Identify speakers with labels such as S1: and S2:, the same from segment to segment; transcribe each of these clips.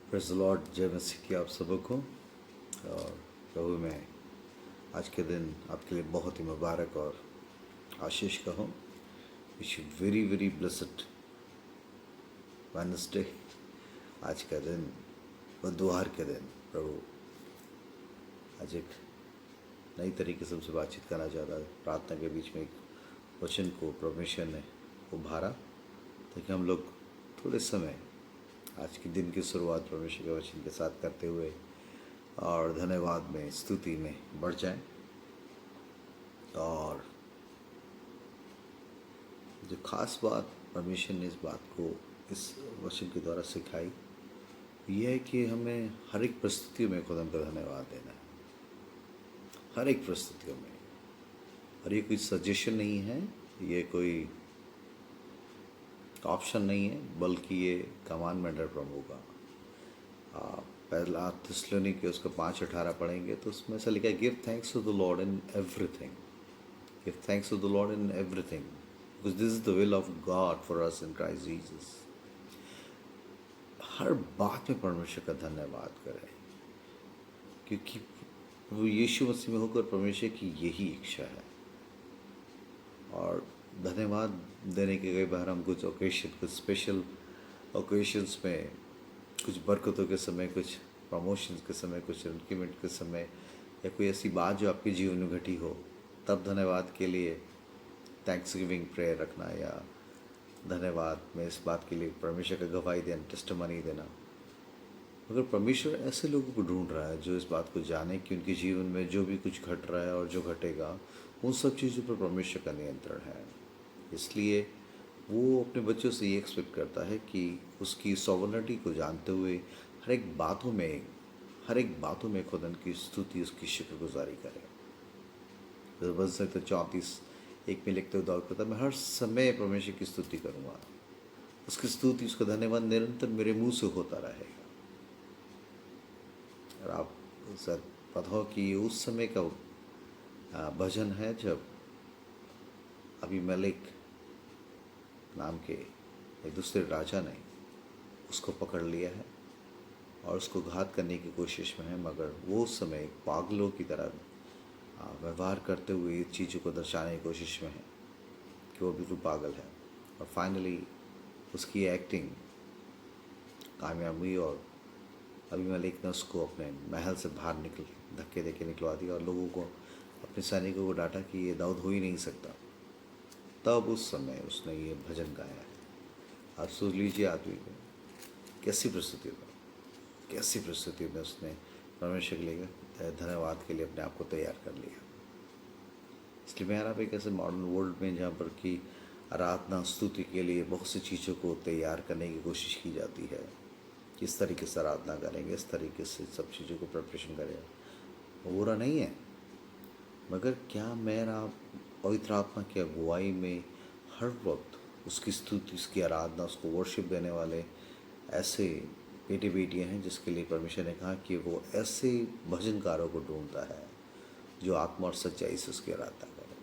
S1: Praise the Lord, जय मसीह की आप सबको। और प्रभु में आज के दिन आपके लिए बहुत ही मुबारक और आशीष का हो। Wish you very very blessed Wednesday. आज का दिन बुधवार के दिन प्रभु आज एक नई तरीके से हमसे बातचीत करना चाहता है। प्रार्थना के बीच में एक वचन को परमेश्वर ने उभारा ताकि हम लोग थोड़े समय आज के दिन की शुरुआत परमेश्वर के वचन के साथ करते हुए और धन्यवाद में, स्तुति में बढ़ जाएं। और जो खास बात परमेश्वर ने इस बात को इस वचन के द्वारा सिखाई, यह है कि हमें हर एक परिस्थितियों में खुदा का धन्यवाद देना है, हर एक परिस्थितियों में। और ये कोई सजेशन नहीं है, ये कोई ऑप्शन नहीं है, बल्कि ये कमांडमेंट है प्रभु का। पहला थिस्सलुनीके उसका 5:18 पढ़ेंगे तो उसमें से लिखा है, give thanks to the lord in everything, give thanks to the lord in everything, because this is the will of God for us in Christ Jesus. हर बात में परमेश्वर का धन्यवाद करें, क्योंकि वो यीशु मसीह में होकर परमेश्वर की यही इच्छा है। और धन्यवाद देने के कई बार हम कुछ ओकेशन, कुछ स्पेशल ओकेशंस में, कुछ बरकतों के समय, कुछ प्रमोशंस के समय, कुछ इंक्रीमेंट के समय, या कोई ऐसी बात जो आपके जीवन में घटी हो, तब धन्यवाद के लिए थैंक्स गिविंग प्रेयर रखना, या धन्यवाद में इस बात के लिए परमेश्वर का गवाही देना, टेस्टिमनी देना। अगर परमेश्वर ऐसे लोगों को ढूंढ रहा है जो इस बात को जाने कि उनके जीवन में जो भी कुछ घट रहा है और जो घटेगा उन सब चीज़ों पर परमेश्वर का नियंत्रण है। इसलिए वो अपने बच्चों से ये एक्सपेक्ट करता है कि उसकी सॉवरेनिटी को जानते हुए हर एक बातों में खुदा की स्तुति, उसकी शुक्रगुजारी करें। तो बस सकते 34:1 में लिखते हुए दौड़ करता, मैं हर समय परमेश्वर की स्तुति करूँगा, उसकी स्तुति, उसका धन्यवाद निरंतर मेरे मुंह से होता रहेगा। और आप सर पता हो कि उस समय का भजन है जब अबीमेलेक नाम के एक दूसरे राजा ने उसको पकड़ लिया है और उसको घात करने की कोशिश में है, मगर वो उस समय पागलों की तरह व्यवहार करते हुए चीज़ों को दर्शाने की कोशिश में है कि वो बिल्कुल पागल है। और फाइनली उसकी एक्टिंग कामयाब हुई और अबीमेलेक ने उसको अपने महल से बाहर धक्के देके निकलवा दिया और लोगों को, अपने सैनिकों को डांटा कि ये दाऊद हो ही नहीं सकता। तब उस समय उसने ये भजन गाया है। आप सोच लीजिए आदमी को कैसी परिस्थिति में उसने परमेश्वर के लिए धन्यवाद के लिए अपने आप को तैयार कर लिया। इसलिए मैं आप एक ऐसे मॉडर्न वर्ल्ड में जहाँ पर कि आराधना, स्तुति के लिए बहुत सी चीज़ों को तैयार करने की कोशिश की जाती है, किस तरीके से आराधना करेंगे, इस तरीके से सब चीज़ों को प्रिपरेशन करें, वो बुरा नहीं है। मगर क्या मेरा पवित्र आत्मा की अगुवाई में हर वक्त उसकी स्तुति, उसकी आराधना, उसको वर्शिप देने वाले ऐसे बेटे बेटियां हैं जिसके लिए परमेश्वर ने कहा कि वो ऐसे भजनकारों को ढूंढता है जो आत्मा और सच्चाई से उसकी आराधना करें।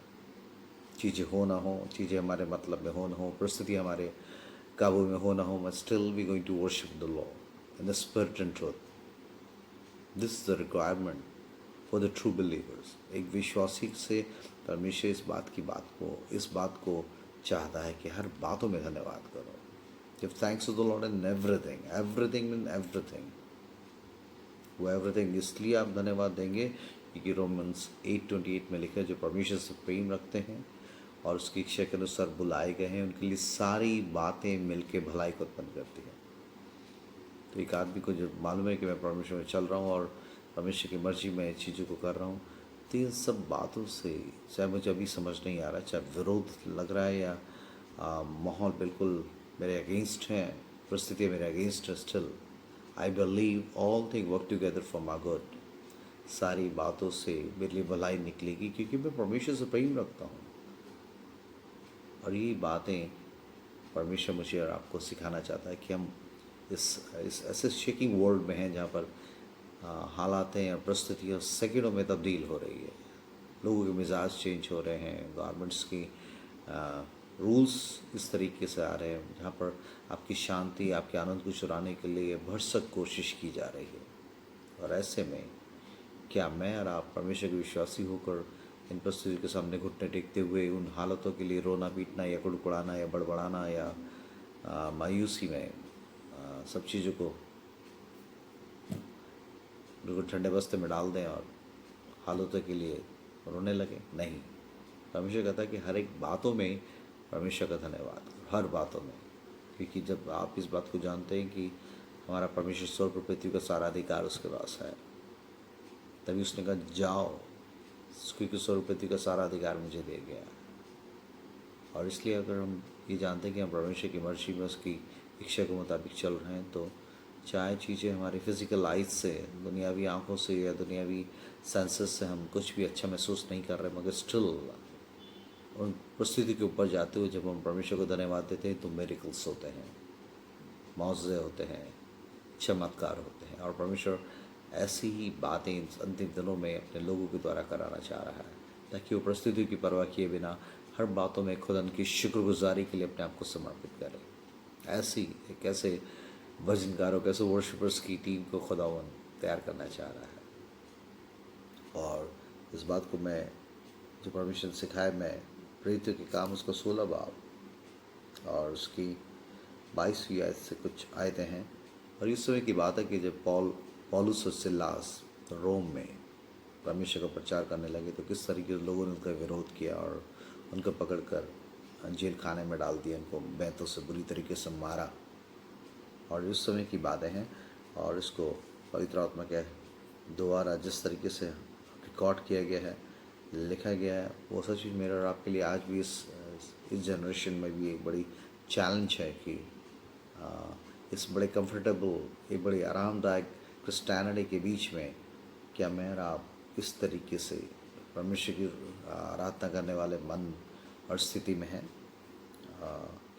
S1: चीज़ें हो ना हो, चीज़ें हमारे मतलब में हो ना हो, परिस्थिति हमारे काबू में हो ना हो, but still we going to worship the lord in the spirit and truth. This is the requirement for the true believers. एक विश्वासी से परमेश्वर इस बात को चाहता है कि हर बातों में धन्यवाद करो। Give thanks to the lord in everything, everything in everything. वो एवरीथिंग इसलिए आप धन्यवाद देंगे क्योंकि रोमन्स 8:28 में लिखा है, जो परमेश्वर से प्रेम रखते हैं और उसकी इच्छा के अनुसार बुलाए गए हैं, उनके लिए सारी बातें मिलके भलाई को उत्पन्न करती हैं। तो एक आदमी को जब मालूम है कि मैं परमेश्वर में चल रहा हूँ और परमेश्वर की मर्जी में चीज़ों को कर रहा हूँ, तो इन सब बातों से, चाहे मुझे अभी समझ नहीं आ रहा, चाहे विरोध लग रहा है या माहौल बिल्कुल मेरे अगेंस्ट है, परिस्थितियाँ मेरे अगेंस्ट है, still I believe all thing work together for my good. सारी बातों से मेरे लिए भलाई निकलेगी क्योंकि मैं परमेश्वर से प्रेम रखता हूँ। और ये बातें परमेश्वर मुझे और आपको सिखाना चाहता है कि हम इस ऐसे शेकिंग वर्ल्ड में हैं जहाँ पर हालातें और परिस्थितियाँ सेकंडों में तब्दील हो रही है। लोगों के मिजाज चेंज हो रहे हैं, गारमेंट्स की रूल्स इस तरीके से आ रहे हैं जहाँ पर आपकी शांति, आपके आनंद को चुराने के लिए भरसक कोशिश की जा रही है। और ऐसे में क्या मैं और आप परमेश्वर के विश्वासी होकर इन परिस्थितियों के सामने घुटने टेकते हुए उन हालतों के लिए रोना पीटना या कुड़कुड़ाना या बड़बड़ाना या मायूसी में सब चीज़ों को बिल्कुल ठंडे बस्ते में डाल दें और हालतों के लिए रोने लगे? नहीं। परमेश्वर कहता है कि हर एक बातों में परमेश्वर का धन्यवाद, हर बातों में। क्योंकि जब आप इस बात को जानते हैं कि हमारा परमेश्वर स्वर्ग और पृथ्वी का सारा अधिकार उसके पास है, तभी उसने कहा जाओ, क्योंकि स्वर्ग पृथ्वी का सारा अधिकार मुझे दे गया। और इसलिए अगर हम ये जानते हैं कि हम परमेश्वर की मर्जी में उसकी इच्छा के मुताबिक चल रहे हैं, तो चाहे चीज़ें हमारी फिज़िकल आइज से, दुनियावी आँखों से या दुनियावी सेंसेस से हम कुछ भी अच्छा महसूस नहीं कर रहे, मगर स्टिल उन परिस्थिति के ऊपर जाते हुए जब हम परमेश्वर को धन्यवाद देते हैं तो मेरिकल्स होते हैं, मौज़े होते हैं, चमत्कार होते हैं। और परमेश्वर ऐसी ही बातें इन अंतिम दिनों में अपने लोगों के द्वारा कराना चाह रहा है, ताकि वो परिस्थितियों की परवाह किए बिना हर बातों में खुदा की शुक्रगुजारी के लिए अपने आप को समर्पित करें। ऐसी एक ऐसे भजनकारों, कैसे वर्शिपर्स की टीम को खुदावन तैयार करना चाह रहा है। और इस बात को मैं जो परमेश्वर ने सिखाया, मैं प्रेरितों के काम उसका 16 बाब और उसकी 22वीं आयत से कुछ आयतें हैं। और इस समय की बात है कि जब पौलुस और सिलास रोम में परमेश्वर का प्रचार करने लगे, तो किस तरीके से लोगों ने उनका विरोध किया और उनको पकड़कर जेल खाने में डाल दिया, उनको बैंतों से बुरी तरीके से मारा। और इस समय की बातें हैं और इसको पवित्र आत्मा के द्वारा जिस तरीके से रिकॉर्ड किया गया है, लिखा गया है, वो सच में मेरा और आपके लिए आज भी इस जनरेशन में भी एक बड़ी चैलेंज है कि इस बड़े कंफर्टेबल, एक बड़ी आरामदायक क्रिस्टियनिटी के बीच में क्या मैं और आप इस तरीके से परमेश्वर की आराधना करने वाले मन और स्थिति में हैं।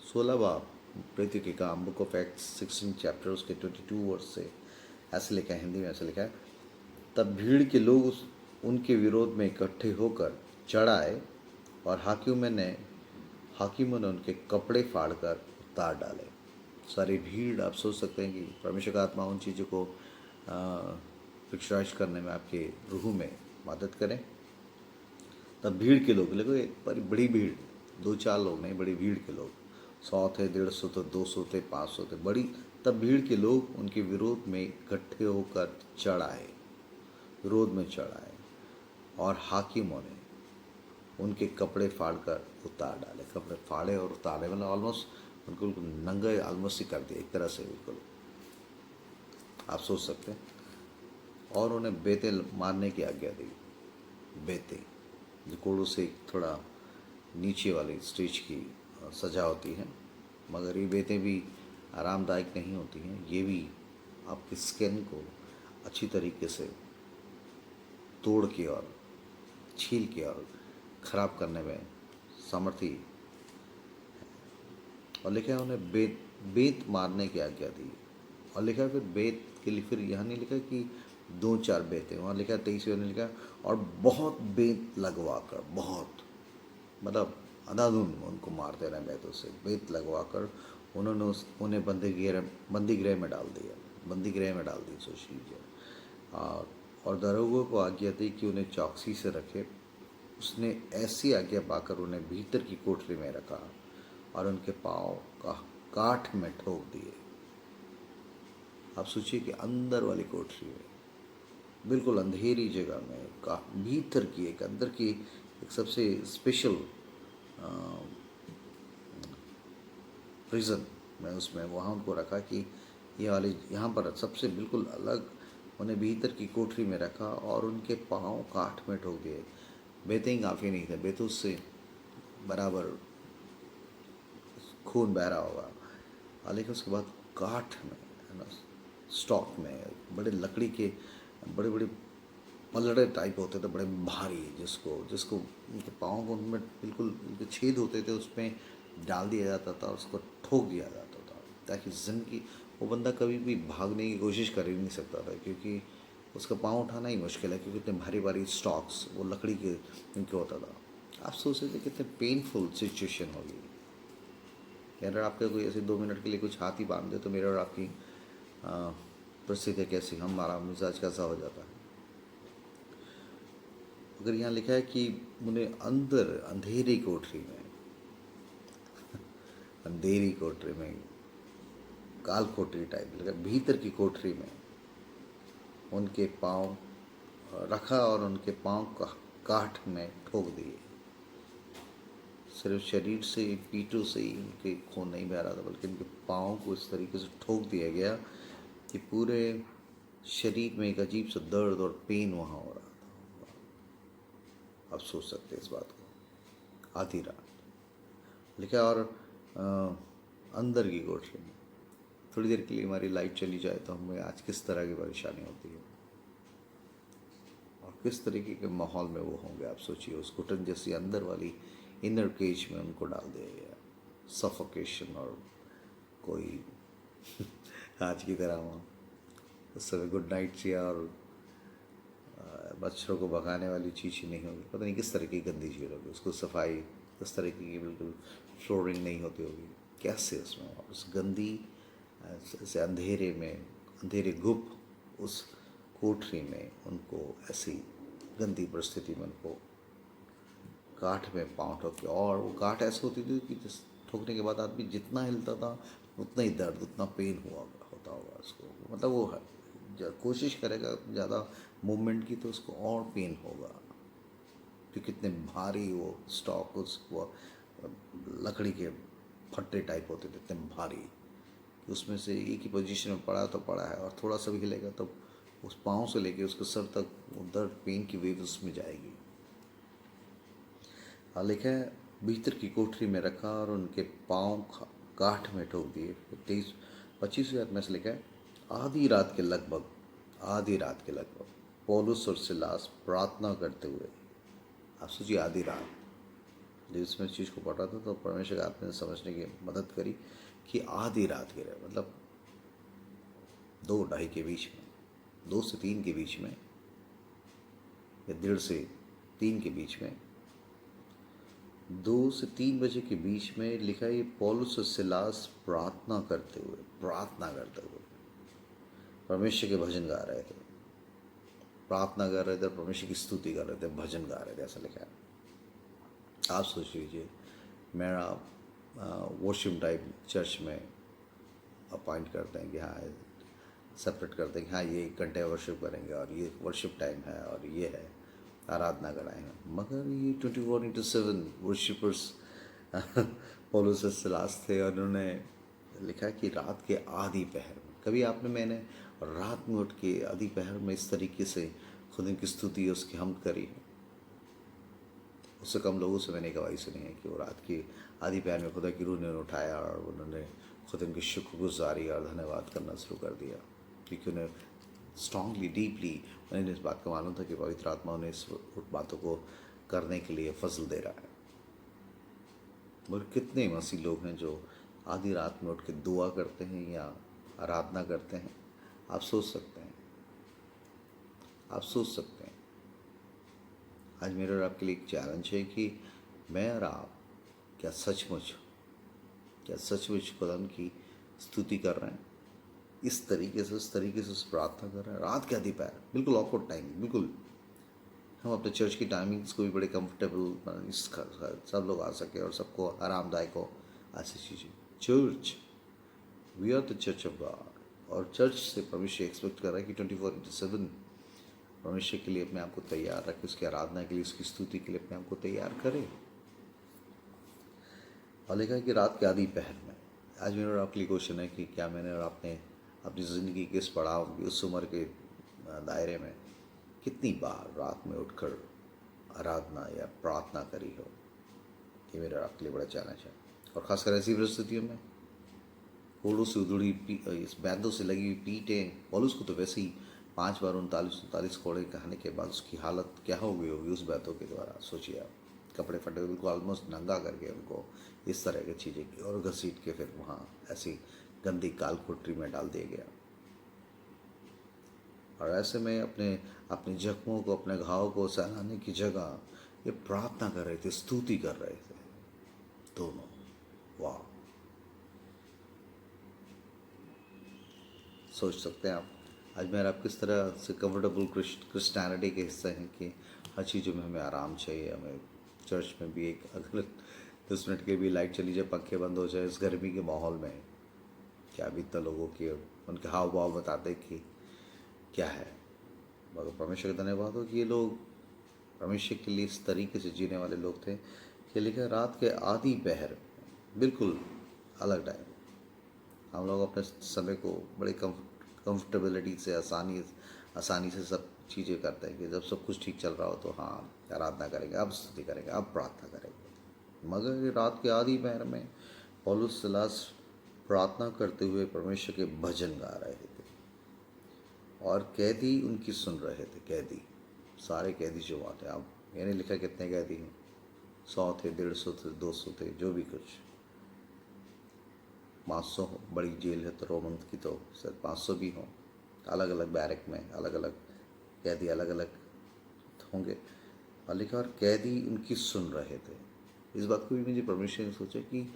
S1: 16 बाब प्रेरितों के काम, बुक ऑफ एक्ट्स 16 चैप्टर उसके 22 वर्स से ऐसे लिखा है, हिंदी में ऐसे लिखा है, तब भीड़ के लोग उनके विरोध में इकट्ठे होकर चढ़ आए और हाकिमों ने उनके कपड़े फाड़कर उतार डाले। सारी भीड़, आप सोच सकते हैं कि परमेश्वर का आत्मा उन चीज़ों को पिक्चराइज करने में आपके रूह में मदद करें। तब भीड़ के लोग, देखो एक बड़ी भीड़, 2-4 लोग नहीं, बड़ी भीड़ के लोग, 100 थे, 150 थे, 200 थे, 500 थे, बड़ी। तब भीड़ के लोग उनके विरोध में इकट्ठे होकर चढ़ आए, विरोध में चढ़ आए और हाकिमों ने उनके कपड़े फाड़कर उतार डाले। कपड़े फाड़े और उतारे, मतलब ऑलमोस्ट उनको नंगे ऑलमोस्ट ही कर दिया एक तरह से, बिल्कुल आप सोच सकते हैं। और उन्हें बेते मारने की आज्ञा दी। बेते जो कोड़ों से थोड़ा नीचे वाली स्टेज की सजा होती है, मगर ये बेतें भी आरामदायक नहीं होती हैं। ये भी आपकी स्किन को अच्छी तरीके से तोड़ के और छील के और ख़राब करने में सामर्थ्य। और लिखा है उन्हें बेत मारने की आज्ञा दी। और लिखा है फिर बेत के लिए, फिर यहाँ नहीं लिखा कि 2-4 बेतें, वहाँ लिखा 23 में लिखा और बहुत बेत लगवा कर, बहुत मतलब अंधाधुन उनको मारते रहे बेतों से। बेत लगवा कर उन्होंने उन्हें बंदीगृह में डाल दिया, बंदीगृह में डाल दी, सोच लीजिए। और दरोगों को आज्ञा दी कि उन्हें चौकसी से रखे। उसने ऐसी आज्ञा पाकर उन्हें भीतर की कोठरी में रखा और उनके पाँव काठ में ठोक दिए। आप सोचिए कि अंदर वाली कोठरी में, बिल्कुल अंधेरी जगह में, भीतर की एक अंदर की एक सबसे स्पेशल प्रिजन में, उसमें वहाँ उनको रखा कि ये वाली यहाँ पर सबसे बिल्कुल अलग, उन्हें भीतर की कोठरी में रखा और उनके पाँव काठ में ठोक दिए। बेतें काफ़ी नहीं थे, बेतों से बराबर खून बह रहा होगा। लेकिन उसके बाद काठ में, है ना, स्टॉक में बड़े लकड़ी के बड़े बड़े पलड़े टाइप होते थे, बड़े भारी, जिसको उनके पाँव को उनमें बिल्कुल उनके छेद होते थे, उसमें डाल दिया जाता था और उसको ठोक दिया जाता था, ताकि जिंदगी वो बंदा कभी भी भागने की कोशिश कर ही नहीं सकता था, क्योंकि उसका पाँव उठाना ही मुश्किल है, क्योंकि इतने भारी भारी स्टॉक्स वो लकड़ी के उनके होता था। आप सोच रहे थे कितने पेनफुल सिचुएशन होगी। अगर आपके कोई ऐसे 2 मिनट के लिए कुछ हाथ ही बांध दे तो मेरे और आपकी परिस्थिति कैसी, हमारा मिजाज कैसा हो जाता है। अगर यहाँ लिखा है कि उन्हें अंदर अंधेरी कोठरी में, अंधेरी कोठरी में, काल कोठरी टाइप लगा, भीतर की कोठरी में उनके पांव रखा और उनके पांव काठ में ठोक दिए। सिर्फ शरीर से, पीठों से ही उनके खून नहीं बह रहा था, बल्कि उनके पाँव को इस तरीके से ठोक दिया गया कि पूरे शरीर में एक अजीब सा दर्द और पेन वहाँ हो रहा था। आप सोच सकते हैं इस बात को। आधी रात लिखा और अंदर की कोठरी में थोड़ी देर के लिए हमारी लाइट चली जाए तो हमें आज किस तरह की परेशानी होती है और किस तरीके के माहौल में वो होंगे। आप सोचिए, उस घुटन जैसी अंदर वाली इनर केज में उनको डाल दिया गया, सफोकेशन। और कोई आज की तरह वहाँ उस समय गुड नाइट या और मच्छरों को भगाने वाली चीज़ ही नहीं होगी, पता नहीं किस तरह की गंदी चीज़ होगी, उसको सफाई उस तरीके की बिल्कुल फ्लोरिंग नहीं होती होगी, कैसे उसमें और उस गंदी से अंधेरे में, अंधेरे गुप्त उस कोठरी में उनको ऐसी गंदी परिस्थिति में उनको काठ में पाँव ठोक के, और वो काठ ऐसे होती थी कि जिस ठोकने के बाद आदमी जितना हिलता था उतना ही दर्द, उतना पेन होता होगा उसको। मतलब वो कोशिश करेगा ज़्यादा मूवमेंट की तो उसको और पेन होगा, क्योंकि कितने भारी वो स्टॉक, उस वो लकड़ी के फट्टे टाइप होते थे, इतने भारी, उसमें से एक ही पोजीशन में पड़ा तो पड़ा है, और थोड़ा सा भी हिलेगा तो उस पाँव से लेके उसके सर तक वो दर्द, पेन की वेव उसमें जाएगी। लिखा है भीतर की कोठरी में रखा और उनके पाँव काठ में ठोक दिए। 25 में से लिखा है आधी रात के लगभग, आधी रात के लगभग पौलुस और सिलास प्रार्थना करते हुए। आप सोचिए, आधी रात। जब इसमें चीज़ को पढ़ रहा था तो परमेश्वर आपने समझने की मदद करी कि आधी रात के रहे, मतलब 2-2:30 के बीच में, 2 से 3 के बीच में, या 1:30 से 3 के बीच में, 2 से 3 बजे के बीच में लिखा है पौलुस और सिलास प्रार्थना करते हुए परमेश्वर के भजन गा रहे थे, प्रार्थना कर रहे थे, परमेश्वर की स्तुति कर रहे थे, भजन गा रहे थे, ऐसा लिखा है। आप सोच लीजिए, मेरा वर्शिप टाइम चर्च में अपॉइंट करते हैं कि हाँ, सेपरेट करते हैं कि हाँ ये 1 घंटे वर्शिप करेंगे और ये वर्शिप टाइम है और ये है आराधना कराएंगे, मगर ये 24/7 वर्शिपर्स पौलुस और सिलास थे, और उन्होंने लिखा कि रात के आधी पहर में, कभी मैंने रात में उठ के आधी पहर में इस तरीके से खुदा की स्तुति, उसकी हमद करी है। उससे कम लोगों से मैंने गवाही सुनी है कि वो रात की आधी पहर में खुदा की रूह ने उठाया और उन्होंने खुदा की शुक्रगुजारी और धन्यवाद करना शुरू कर दिया, क्योंकि उन्हें स्ट्रांगली, डीपली उन्हें इस बात का मालूम था कि पवित्र आत्मा उन्हें इस बातों को करने के लिए फजल दे रहा है। और कितने मसीह लोग हैं जो आधी रात में उठ के दुआ करते हैं या आराधना करते हैं। आप सोच सकते हैं, आप सोच सकते हैं। आज मेरे और आपके लिए एक चैलेंज है कि मैं और आप क्या सचमुच खुदा की स्तुति कर रहे हैं, इस तरीके से, उस प्रार्थना कर रहे हैं रात के आधी पहर, बिल्कुल ऑकवर्ड टाइम, बिल्कुल हम अपने चर्च की टाइमिंग्स को भी बड़े कंफर्टेबल, सब लोग आ सके और सबको आरामदायक हो, ऐसी चीज़ें। Church, we are the church of God, और चर्च से परमेश्वर एक्सपेक्ट कर रहा है कि 24/7 परमेश्वर के लिए अपने आप को तैयार रखे, उसकी आराधना के लिए, उसकी स्तुति के लिए अपने आप को तैयार करे। और लिखा है कि रात के आधी पहर में। आज मेरा और आपके लिए क्वेश्चन है कि क्या मैंने और आपने अपनी ज़िंदगी के इस पड़ाव की, उस उम्र के दायरे में कितनी बार रात में उठकर आराधना या प्रार्थना करी हो। ये मेरा आपके लिए बड़ा चैलेंज है। और ख़ासकर ऐसी परिस्थितियों में कोड़ों से उधड़ी इस बैंदों से लगी हुई पीटें, पौलुस को तो वैसे ही 5 बार 39 कोड़े कहने के बाद उसकी हालत क्या हो गई होगी उस बैंतों के द्वारा। सोचिए आप, कपड़े फटे हुए, बिल्कुल ऑलमोस्ट नंगा करके उनको इस तरह की चीज़ें की और घसीट के फिर वहाँ ऐसी गंदी काल कोठरी में डाल दिया गया। और ऐसे में अपने जख्मों को, अपने घाव को सहलाने की जगह ये प्रार्थना कर रहे थे, स्तुति कर रहे थे दोनों। वाह, सोच सकते हैं आप। अजमेर आप किस तरह से कंफर्टेबल क्रिश्चियनिटी के हिस्से हैं कि हर चीज़ों में हमें आराम चाहिए। हमें चर्च में भी एक अगर 10 मिनट के भी लाइट चली जाए, पंखे बंद हो जाए इस गर्मी के माहौल में, क्या बीतता लोगों की, उनके हाव भाव बताते कि क्या है। मगर परमेश्वर का धन्यवाद हो कि ये लोग परमेश्वर के लिए इस तरीके से जीने वाले लोग थे कि लेकिन रात के आधी पहर बिल्कुल अलग टाइम हम लोग अपने समय को बड़े कंफर्टेबिलिटी से आसानी से सब चीज़ें करते हैं कि जब सब कुछ ठीक चल रहा हो तो हाँ आराधना करेंगे, अब स्तुति करेंगे, अब प्रार्थना करेंगे। मगर ये रात के आधी पहर में पौलुस सिलास प्रार्थना करते हुए परमेश्वर के भजन गा रहे थे और कैदी उनकी सुन रहे थे। कैदी, सारे कैदी जो वहाँ थे, अब मैंने लिखा कितने कैदी हैं, 100 थे, 150 थे, 200 थे, जो भी कुछ, 500 हो, बड़ी जेल है तो रोमन की तो सर 500 भी हों, अलग अलग बैरक में अलग अलग कैदी अलग अलग होंगे। और लिखा और कैदी उनकी सुन रहे थे। इस बात को भी मुझे परमेश्वर ने सोचा कि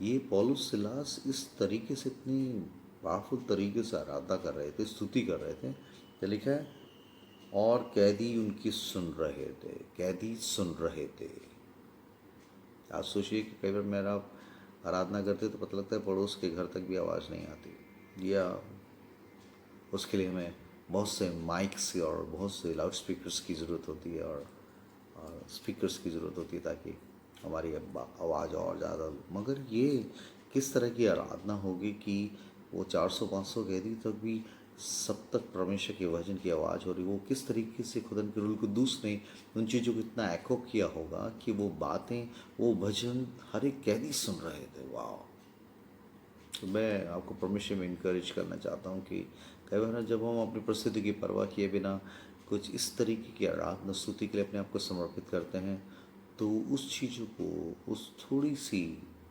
S1: ये पौलुस सिलास इस तरीके से इतनी पावरफुल तरीके से आराधना कर रहे थे, स्तुति कर रहे थे, तो लिखा है और कैदी उनकी सुन रहे थे। कैदी सुन रहे थे। आप सोचिए कि कई बार मेरा आराधना करते तो पता लगता है पड़ोस के घर तक भी आवाज़ नहीं आती, या उसके लिए हमें बहुत से माइक्स और बहुत से लाउड स्पीकर्स की ज़रूरत होती है और स्पीकर्स की ज़रूरत होती है ताकि हमारी आवाज़ और ज़्यादा। मगर ये किस तरह की आराधना होगी कि वो 400-500 कैदी तक भी सब तक परमेश्वर के वचन की आवाज़ हो रही। वो किस तरीके से खुदा के रूल कुद्दूस ने उन चीज़ों को इतना एको किया होगा कि वो बातें, वो भजन हर एक कैदी सुन रहे थे। वाह! तो मैं आपको परमेश्वर में इनकरेज करना चाहता हूँ कि कई बार जब हम अपनी परिस्थिति की परवाह किए बिना कुछ इस तरीके की आराधना स्तुति के लिए अपने आप को समर्पित करते हैं तो उस चीज़ों को, उस थोड़ी सी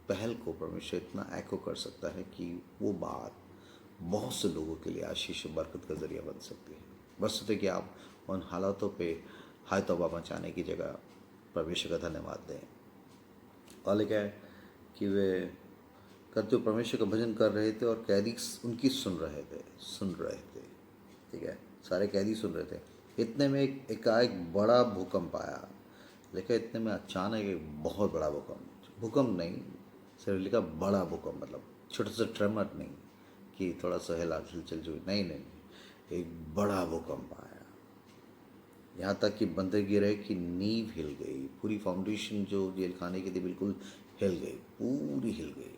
S1: पहल को परमेश्वर इतना एको कर सकता है कि वो बात बहुत से लोगों के लिए आशीष और बरकत का ज़रिया बन सकती है। बस कि आप उन हालातों पे हाय तौबा मचाने की जगह परमेश्वर का धन्यवाद दें। और क्या है कि वे करते हुए परमेश्वर का भजन कर रहे थे और कैदी उनकी सुन रहे थे। ठीक है, सारे कैदी सुन रहे थे। इतने में एकाएक बड़ा भूकंप आया। लिखा इतने में अचानक एक बहुत बड़ा भूकंप नहीं, सिर्फ लिखा बड़ा भूकंप, मतलब छोटा सा ट्रेमर नहीं कि थोड़ा सा हिलचल जो, नहीं, एक बड़ा भूकंप आया। यहाँ तक कि बंदर गिरे कि नींव हिल गई, पूरी फाउंडेशन जो जेल खाने की थी बिल्कुल हिल गई, पूरी हिल गई।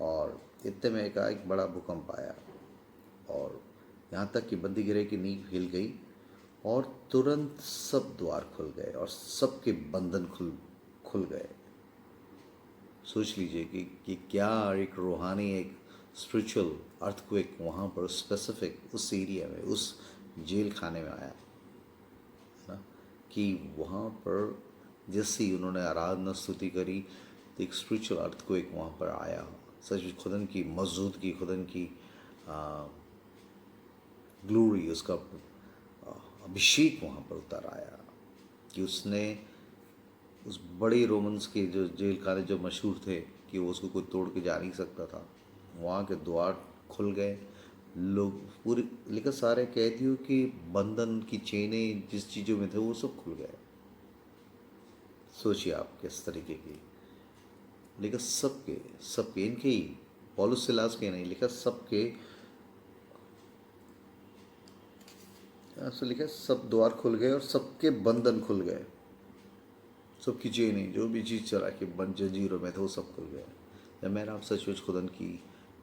S1: और इतने में एक बड़ा भूकंप आया और यहाँ तक कि बंदी गिरे की नींव हिल गई और तुरंत सब द्वार खुल गए और सबके बंधन खुल गए। सोच लीजिए कि क्या एक रूहानी, एक स्पिरिचुअल अर्थक्वेक वहाँ पर स्पेसिफिक उस एरिया में, उस जेल खाने में आया ना, कि वहाँ पर जैसे ही उन्होंने आराधना स्तुति करी तो एक स्पिरिचुअल अर्थक्वेक वहाँ पर आया। सच खुदन की मौजूदगी, खुदन की ग्लोरी, उसका अभिषेक वहाँ पर उतर आया कि उसने उस बड़े रोमन्स के जो जेल खाने जो मशहूर थे कि वो उसको कोई तोड़ के जा नहीं सकता था, वहाँ के द्वार खुल गए। लोग पूरे, लेकिन सारे कैदियों के बंधन की चेनें जिस चीज़ों में थे वो सब खुल गए। सोचिए आप किस तरीके की, लेकिन सबके इनके ही पौलुस सिलास के नहीं, लिखा सबके, लिखा सब द्वार खुल गए और सबके बंधन खुल गए। सबकी चेनें, जो भी चीज़ चला के बंद जंजीरों में थे वो सब खुल गए। जब मैंने आप सचमुच खुदन की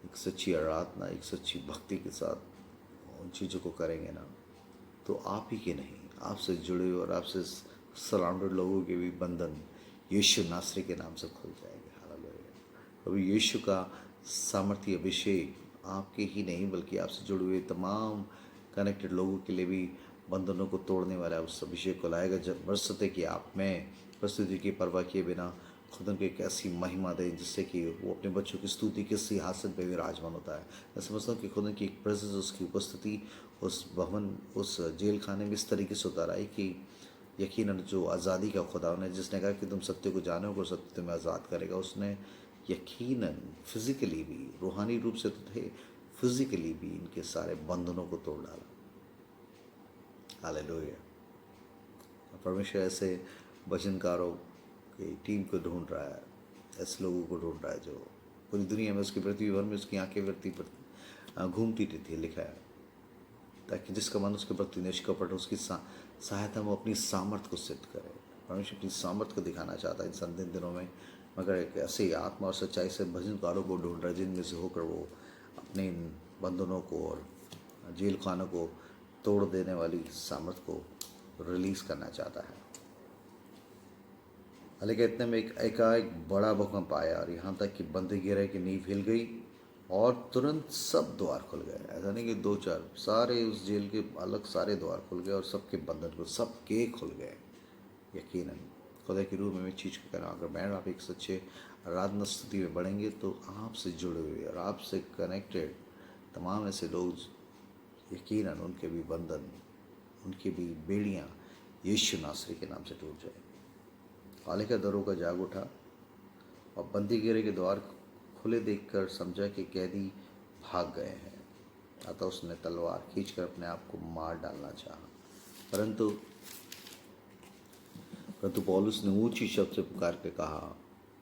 S1: एक सच्ची आराधना, एक सच्ची भक्ति के साथ उन चीज़ों को करेंगे ना, तो आप ही के नहीं, आपसे जुड़े और आपसे सराउंडेड लोगों के भी बंधन यीशु नासरी के नाम से खुल जाएंगे। हालेलुया। अभी यीशु का सामर्थ्य अभिषेक आपके ही नहीं बल्कि आपसे जुड़े हुए तमाम कनेक्टेड लोगों के लिए भी बंधनों को तोड़ने वाला उस अभिषेक को लाएगा, जब बरसते कि आप में परिस्थिति की परवाह किए बिना खुदा को एक ऐसी महिमा दें जिससे कि वो अपने बच्चों की स्तुति के सिंहासन पे विराजमान होता है। मैं समझता हूँ कि खुदा की एक प्रेजेंस, उसकी उपस्थिति उस भवन, उस जेल खाने में इस तरीके से उतर आई कि यकीनन जो आज़ादी का खुदा ने, जिसने कहा कि तुम सत्य को जानोगे और सत्य तुम्हें आज़ाद करेगा, उसने यकीनन फिजिकली भी, रूहानी रूप से तो थे, फिजिकली भी इनके सारे बंधनों को तोड़ डाला। हालेलुया। परमेश्वर ऐसे वचनकारों की टीम को ढूंढ रहा है, ऐसे लोगों को ढूंढ रहा है जो पूरी दुनिया में, उसकी पृथ्वी भर में उसकी आंखें वृत्ति पर घूमती रहती है, लिखा है, ताकि जिसका मन उसके प्रति निष्कपट हो, उसकी सहायता में अपनी सामर्थ्य को सिद्ध करे। परमेश्वर अपनी सामर्थ्य को दिखाना चाहता है इन संदिग्ध दिनों में, मगर एक ऐसे आत्मा और सच्चाई से भजनकारों को ढूंढ रहा है जिनमें से होकर वो अपने इन बंधनों को और जेल खानों को तोड़ देने वाली सामर्थ्य को रिलीज करना चाहता है। हालांकि इतने में एकाएक बड़ा भूकंप आया और यहाँ तक कि बंदी गिरे की नींव हिल गई और तुरंत सब द्वार खुल गए। ऐसा नहीं कि दो चार, सारे उस जेल के अलग सारे द्वार खुल गए और सबके बंधन को सबके खुल गए। यकीनन खुदा की रूह में मैं चीज़ को कह रहा हूँ, अगर मैं आप एक सच्चे आराधना स्तुति में बढ़ेंगे तो आपसे जुड़े हुए और आपसे कनेक्टेड तमाम ऐसे लोग, यकीनन उनके भी बंधन, उनकी भी बेड़ियाँ यीशु नासरी के नाम से टूट जाए। हाले का दरों का जाग उठा और बंदी गिरे के द्वार खुले देखकर समझा कि कैदी भाग गए हैं, अतः उसने तलवार खींचकर अपने आप को मार डालना चाहा। परंतु पौलुस ने ऊंची शब्द से पुकार के कहा,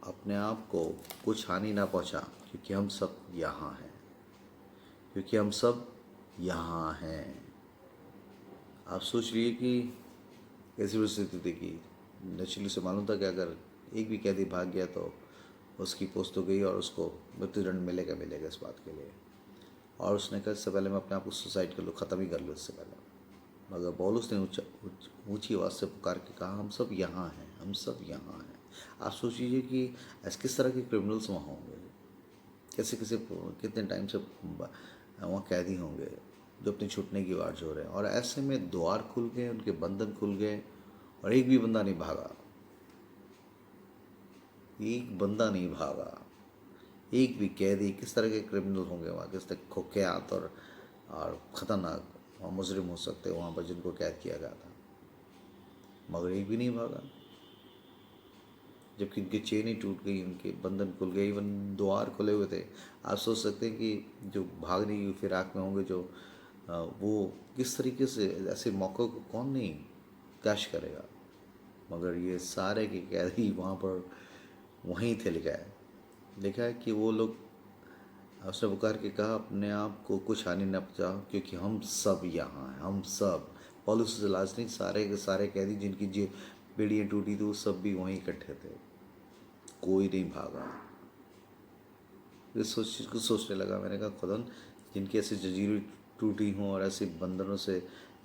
S1: अपने आप को कुछ हानि ना पहुंचा, क्योंकि हम सब यहाँ हैं, क्योंकि हम सब यहाँ हैं। आप सोच रही कि कैसी परिस्थिति देखी। नेचुरली से मालूम था कि अगर एक भी कैदी भाग गया तो उसकी पोस्ट तो गई और उसको मृत्युदंड मिलेगा इस बात के लिए। और उसने कहा इससे पहले मैं अपने आप को सुसाइड कर लूँ, ख़त्म ही कर लूँ इससे पहले। मगर पौलुस ने ऊंची आवाज़ से पुकार के कहा, हम सब यहाँ हैं, हम सब यहाँ हैं। आप सोच लीजिए कि ऐसे किस तरह के क्रिमिनल्स वहाँ होंगे, कैसे कैसे कितने टाइम से वहाँ कैदी होंगे जो अपने छूटने की वाट जो रहे हैं। और ऐसे में द्वार खुल गए, उनके बंधन खुल गए और एक भी बंदा नहीं भागा, एक बंदा नहीं भागा, एक भी कैदी। किस तरह के क्रिमिनल होंगे वहाँ, किस तरह कुख्यात और ख़तरनाक वहाँ मुजरिम हो सकते वहाँ पर जिनको कैद किया गया था, मगर एक भी नहीं भागा। जबकि उनकी चेनें टूट गई, उनके बंधन खुल गए, इवन द्वार खुले हुए थे। आप सोच सकते हैं कि जो भागने की फिराक में होंगे, जो वो किस तरीके से, ऐसे मौक़ों को कौन नहीं कैश करेगा। मगर ये सारे के कैदी वहाँ पर वहीं थे। लिखा है कि वो लोग, उसने पुकार के कहा, अपने आप को कुछ हानि न पहुंचाओ, क्योंकि हम सब यहाँ हैं, हम सब। पौलुस से लाज नहीं, सारे के सारे कैदी जिनकी जो बेड़ियाँ टूटी थी वो सब भी वहीं इकट्ठे थे, कोई नहीं भागा। इस चीज़ को सोचने लगा, मैंने कहा खुदा, जिनकी ऐसी जंजीरें टूटी हों और ऐसे बंधनों से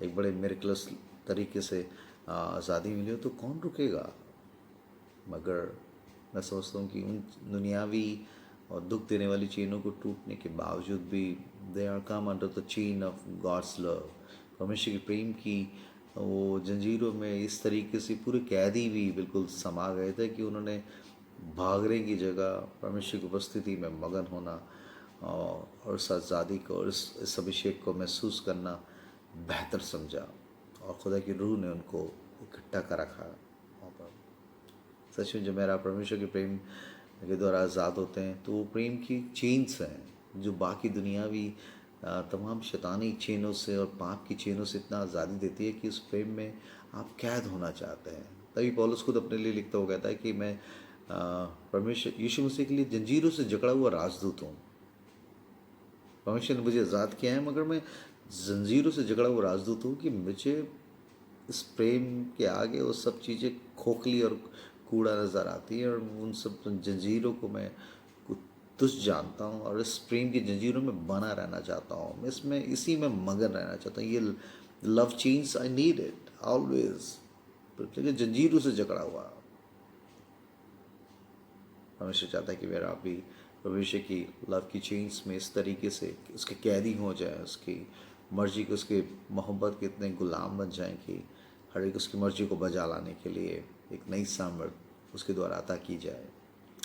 S1: एक बड़े मिरेकलस तरीके से आज़ादी मिली हो तो कौन रुकेगा। मगर मैं सोचता हूँ कि उन दुनियावी और दुख देने वाली चेनों को टूटने के बावजूद भी they are come under the chain of God's love. परमेश्वर के प्रेम की वो जंजीरों में इस तरीके से पूरे कैदी भी बिल्कुल समा गए थे कि उन्होंने भागने की जगह परमेश्वर की उपस्थिति में मगन होना और उस आज़ादी को और इस अभिषेक को महसूस करना बेहतर समझा, और खुदा की रूह ने उनको इकट्ठा कर रखा वहाँ पर। सच में जब मेरा परमेश्वर के प्रेम के द्वारा आज़ाद होते हैं तो वो प्रेम की चेन्स हैं जो बाकी दुनियावी तमाम शैतानी चेनों से और पाप की चेनों से इतना आज़ादी देती है कि उस प्रेम में आप कैद होना चाहते हैं। तभी पौलुस खुद अपने लिए लिखता हुआ कहता है कि मैं परमेश्वर यीशु मसीह के लिए जंजीरों से जकड़ा हुआ राजदूत हूँ। परमेश्वर ने मुझे आज़ाद किया है, मगर मैं जंजीरों से जकड़ा हुआ राजदूत हूँ कि मुझे इस प्रेम के आगे वो सब चीज़ें खोखली और कूड़ा नज़र आती है और उन सब जंजीरों को मैं तुझ जानता हूँ और इस प्रेम की जंजीरों में बना रहना चाहता हूँ। मैं इसमें इसी में मगन रहना चाहता हूँ। ये love chains I need it always, लेकिन जंजीरों से जकड़ा हुआ। परमेश्वर चाहता है कि मेरा आप भी भविष्य की लव की चेन्स में इस तरीके से उसके कैदी हो जाए, उसकी मर्जी को, उसके मोहब्बत के इतने गुलाम बन जाएं कि हर एक उसकी मर्जी को बजा लाने के लिए एक नई सामर्थ उसके द्वारा अता की जाए।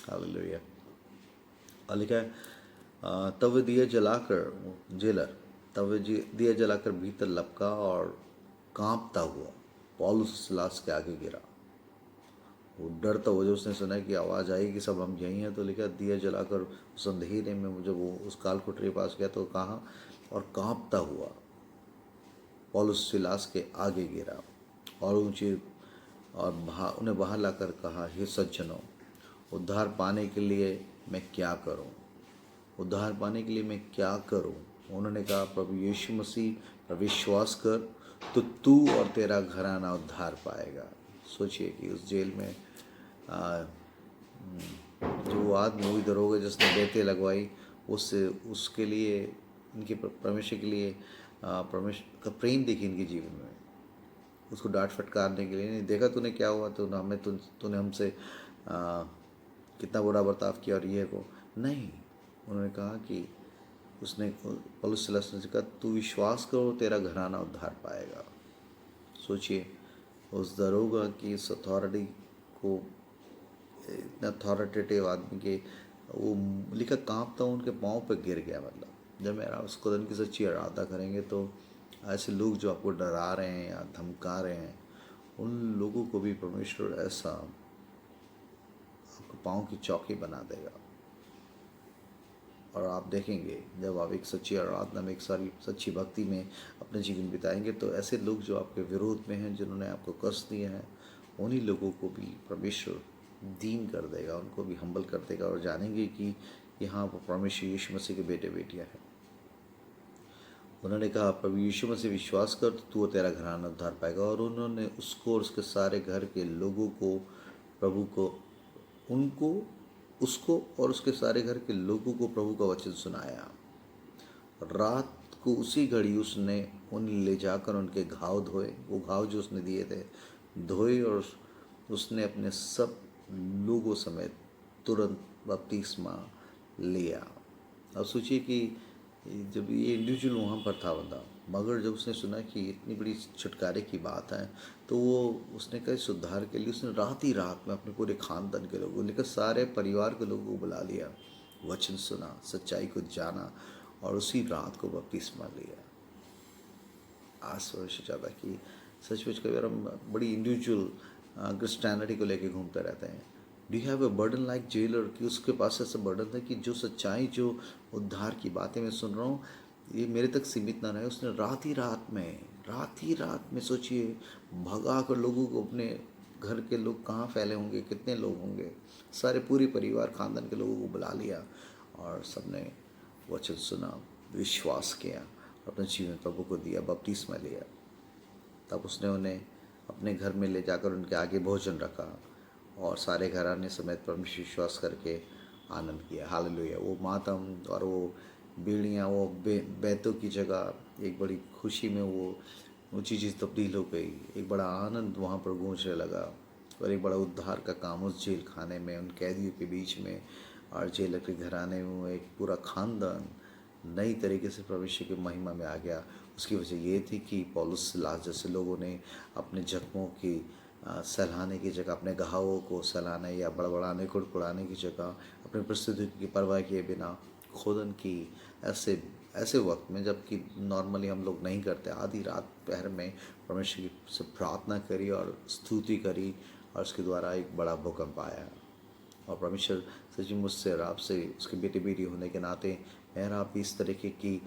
S1: हालेलुया। और लिखा है, तब दिया जलाकर जेलर दिया जलाकर भीतर लपका और कांपता हुआ पौलुस सिलास के आगे गिरा वो डर था, वो जो उसने सुना कि आवाज़ आई कि सब हम यहीं हैं, तो लिखा दिया जलाकर उस अंधेरे में जब वो उस काल कोठरी के पास गया तो कहा और कांपता हुआ पौलुस सिलास के आगे गिरा और ऊंचे और उन्हें बाहर लाकर कहा, हे सज्जनों, उद्धार पाने के लिए मैं क्या करूं? उद्धार पाने के लिए मैं क्या करूं? उन्होंने कहा, प्रभु यीशु मसीह पर विश्वास कर तो तू और तेरा घराना उद्धार पाएगा। सोचिए कि उस जेल में जो आदमी हुई दरोगा जिसने बेते लगवाई, उससे उसके लिए इनके परमेश्वर के लिए परमेश्वर का प्रेम देखी इनके जीवन में। उसको डांट फटकारने के लिए नहीं देखा, तूने क्या हुआ, तो हमें तूने हमसे कितना बुरा बर्ताव किया और ये को नहीं। उन्होंने कहा कि उसने पौलुस सिलास ने कहा, तू विश्वास करो तेरा घराना उद्धार पाएगा। सोचिए उस दरोगा की इस अथॉरिटी को, इतना अथॉरिटेटिव आदमी के, वो लिखा कांपता उनके पाँव पे गिर गया। मतलब जब मेरा उस खुदा की सच्ची आराधना करेंगे तो ऐसे लोग जो आपको डरा रहे हैं या धमका रहे हैं, उन लोगों को भी परमेश्वर ऐसा आपको पाँव की चौकी बना देगा। और आप देखेंगे जब आप एक सच्ची आराधना में, एक सारी सच्ची भक्ति में अपने जीवन बिताएंगे, तो ऐसे लोग जो आपके विरोध में हैं, जिन्होंने आपको कष्ट दिए हैं, उन्हीं लोगों को भी परमेश्वर दीन कर देगा, उनको भी हम्बल कर देगा और जानेंगे कि यहाँ पर परमेश्वर यीशु मसीह के बेटे बेटियाँ हैं। उन्होंने कहा, प्रभु यीशु मसीह विश्वास कर तो तू और तेरा घराना उद्धार पाएगा। और उन्होंने उसको और उसके सारे घर के लोगों को, प्रभु को, उनको, उसको और उसके सारे घर के लोगों को प्रभु का वचन सुनाया। रात को उसी घड़ी उसने उन्हें ले जाकर उनके घाव धोए, वो घाव जो उसने दिए थे धोए, और उसने अपने सब लोगों समेत तुरंत बपतिस्मा लिया। अब सोचिए कि जब ये इंडिविजुअल वहाँ पर था बंदा, मगर जब उसने सुना कि इतनी बड़ी छुटकारे की बात है, तो वो उसने कहा इस उद्धार के लिए उसने रात ही रात में अपने पूरे खानदान के लोगों, लेकर सारे परिवार के लोगों को बुला लिया, वचन सुना, सच्चाई को जाना और उसी रात को बपतिस्मा लिया। आज वर्ष ज़्यादा कि सचमुच कभी हम बड़ी इंडिविजुअल क्रिस्टियनिटी को लेके घूमते रहते हैं। Do you have a burden like jailer, कि उसके पास ऐसा बर्डन था कि जो सच्चाई, जो उद्धार की बातें मैं सुन रहा हूँ, ये मेरे तक सीमित ना रहे। उसने रात ही रात में सोचिए भगा कर लोगों को, अपने घर के लोग कहाँ फैले होंगे, कितने लोग होंगे, सारे पूरे परिवार खानदान के लोगों को बुला लिया और सबने वचन सुना, विश्वास किया, अपने जीवन प्रभु को दिया, बपतिस्मा लिया। तब उसने उन्हें अपने घर में ले जाकर उनके आगे भोजन रखा और सारे घराने समेत परमेश्वर विश्वास करके आनंद किया। हालेलुया। वो मातम और वो बीड़ियाँ, वो बैतों की जगह एक बड़ी खुशी में वो ऊँची चीज़ तब्दील हो गई। एक बड़ा आनंद वहाँ पर गूंजने लगा और एक बड़ा उद्धार का काम उस जेल खाने में, उन कैदियों के बीच में और जेल के घराने में एक पूरा खानदान नई तरीके से परमेश्वर की महिमा में आ गया। उसकी वजह ये थी कि पौलुस सिलास जैसे लोगों ने अपने जख्मों की सहलाने की जगह, अपने घावों को सहलाने या बड़बड़ाने कुड़कुड़ाने की जगह, अपनी परिस्थिति की परवाह किए बिना खोदन की ऐसे वक्त में, जबकि नॉर्मली हम लोग नहीं करते, आधी रात पहर में परमेश्वर से प्रार्थना करी और स्तुति करी और उसके द्वारा एक बड़ा भूकंप आया। और परमेश्वर सच्ची मुझसे और आपसे उसके बेटे बेटी होने के नाते मैं आप इस तरीके की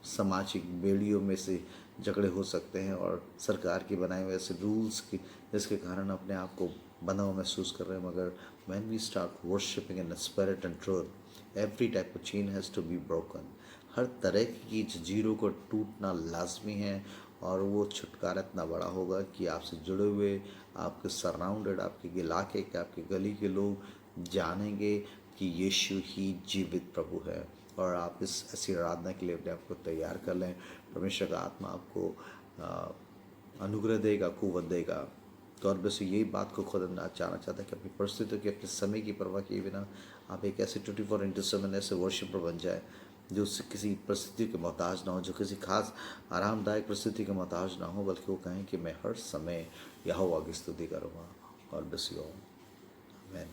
S1: सामाजिक बेड़ियों में से झगड़े हो सकते हैं और सरकार के बनाए हुए ऐसे रूल्स की जिसके कारण अपने आप को बंधा हुआ महसूस कर रहे हैं। मगर when we start worshipping in spirit and truth, every type of chain has to be broken. हर तरह की जंजीरों को टूटना लाजमी है और वो छुटकारा इतना बड़ा होगा कि आपसे जुड़े हुए, आपके सराउंडेड, आपके इलाके के, आपके गली के लोग जानेंगे कि यीशु ही जीवित प्रभु है। और आप इस ऐसी आराधना के लिए अपने आप को तैयार कर लें। परमेश्वर का आत्मा आपको अनुग्रह देगा, कुव्वत देगा। तो और बस यही बात को खुद चाहना चाहता है कि अपनी परिस्थितियों की, अपने समय की परवाह किए बिना आप एक ऐसे 24/7 ऐसे वर्शिपर बन जाए जो किसी परिस्थिति के मोहताज ना हो, जो किसी खास आरामदायक परिस्थिति के मोहताज ना हो, बल्कि वो कहें कि मैं हर समय यहोवा की स्तुति करूँगा। और बस यू आमेन।